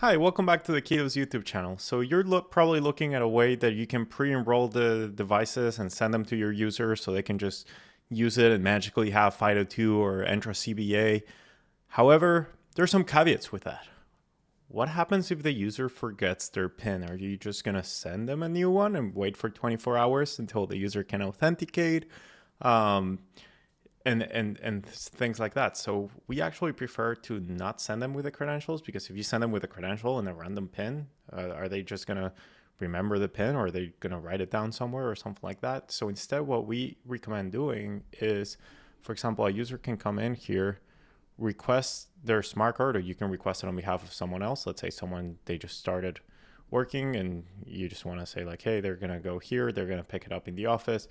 Hi, welcome back to the Keto's YouTube channel. So you're probably looking at a way that you can pre-enroll the devices and send them to your users so they can just use it and magically have FIDO2 or Entra CBA. However, there's some caveats with that. What happens if the user forgets their PIN? Are you just going to send them a new one and wait for 24 hours until the user can authenticate? And things like that. So we actually prefer to not send them with the credentials, because if you send them with a credential and a random PIN, are they just going to remember the PIN, or are they going to write it down somewhere or something like that? So instead, what we recommend doing is, for example, a user can come in here, request their smart card, or you can request it on behalf of someone else. Let's say they just started working and you just want to say like, hey, they're going to go here, they're going to pick it up in the office,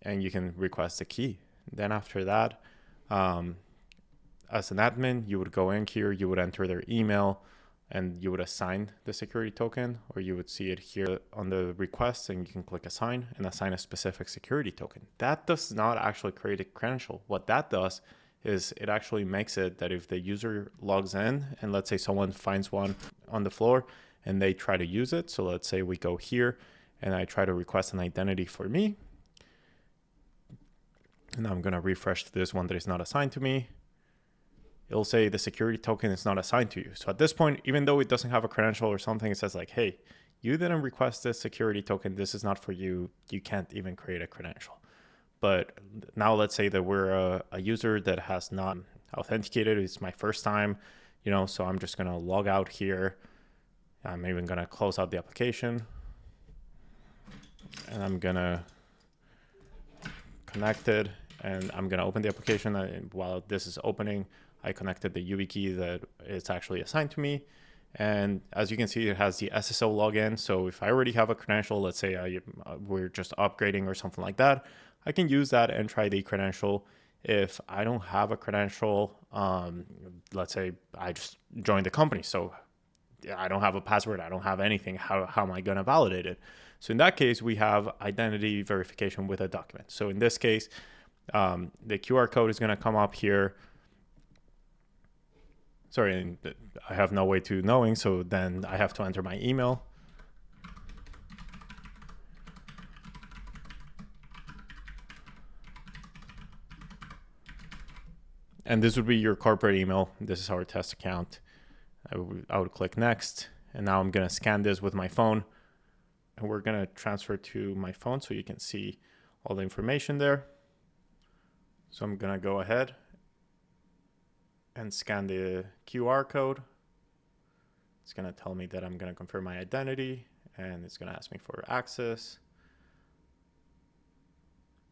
and you can request a key. Then after that, as an admin, you would go in here, you would enter their email, and you would assign the security token, or you would see it here on the request, and you can click assign and assign a specific security token. That does not actually create a credential. What that does is it actually makes it that if the user logs in, and let's say someone finds one on the floor and they try to use it. So let's say we go here and I try to request an identity for me. And I'm going to refresh to this one that is not assigned to me. It'll say the security token is not assigned to you. So at this point, even though it doesn't have a credential or something, it says like, hey, you didn't request this security token. This is not for you. You can't even create a credential. But now let's say that we're a user that has not authenticated. It's my first time, so I'm just going to log out here. I'm even going to close out the application. And I'm going to connect it. And I'm going to open the application. And while this is opening, I connected the YubiKey that is actually assigned to me. And as you can see, it has the SSO login. So if I already have a credential, let's say we're just upgrading or something like that, I can use that and try the credential. If I don't have a credential, let's say I just joined the company, so I don't have a password, I don't have anything, how am I going to validate it? So in that case, we have identity verification with a document. So in this case, the QR code is going to come up here. Sorry, and I have no way to knowing, so then I have to enter my email. And this would be your corporate email. This is our test account. I would click next, and now I'm going to scan this with my phone, and we're going to transfer to my phone so you can see all the information there. So I'm going to go ahead and scan the QR code. It's going to tell me that I'm going to confirm my identity, and it's going to ask me for access.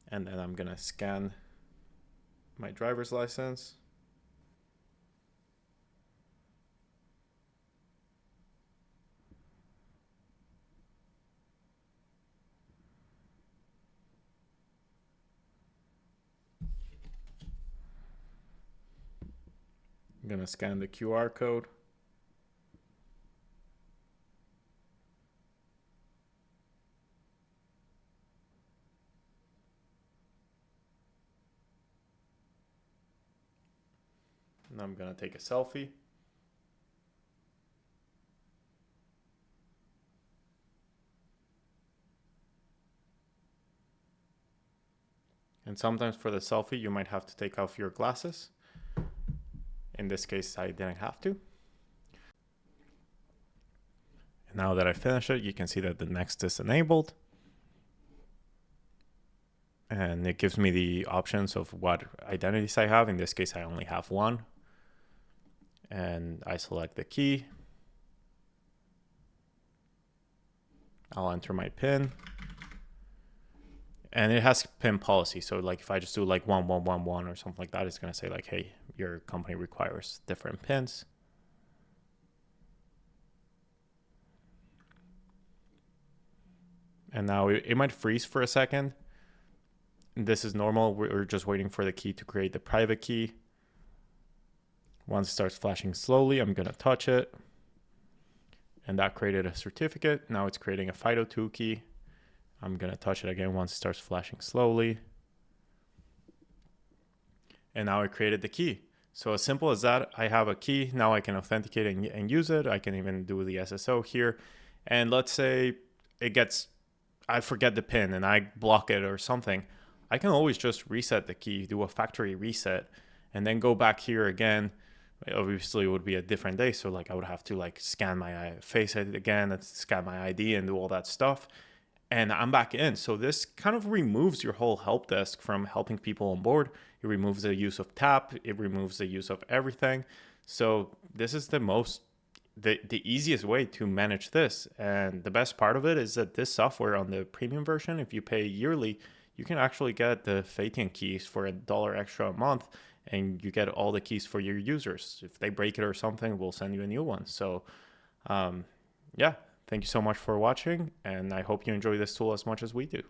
And then I'm going to scan my driver's license. I'm going to scan the QR code. And I'm going to take a selfie. And sometimes for the selfie, you might have to take off your glasses. In this case, I didn't have to. And now that I finish it, you can see that the next is enabled. And it gives me the options of what identities I have. In this case, I only have one. And I select the key. I'll enter my PIN. And it has PIN policy. So like if I just do like 1111 or something like that, it's going to say like, hey, your company requires different PINs. And now it might freeze for a second. This is normal. We're just waiting for the key to create the private key. Once it starts flashing slowly, I'm going to touch it. And that created a certificate. Now it's creating a FIDO2 key. I'm going to touch it again once it starts flashing slowly. And now I created the key. So as simple as that, I have a key. Now I can authenticate and use it. I can even do the SSO here. And let's say I forget the pin and I block it or something. I can always just reset the key, do a factory reset, and then go back here again. Obviously it would be a different day. So like I would have to like scan my face again, scan my ID and do all that stuff. And I'm back in. So this kind of removes your whole help desk from helping people on board. It removes the use of tap. It removes the use of everything. So this is the easiest way to manage this. And the best part of it is that this software on the premium version, if you pay yearly, you can actually get the Phaeton keys for $1 extra a month, and you get all the keys for your users. If they break it or something, we'll send you a new one. So yeah. Thank you so much for watching, and I hope you enjoy this tool as much as we do.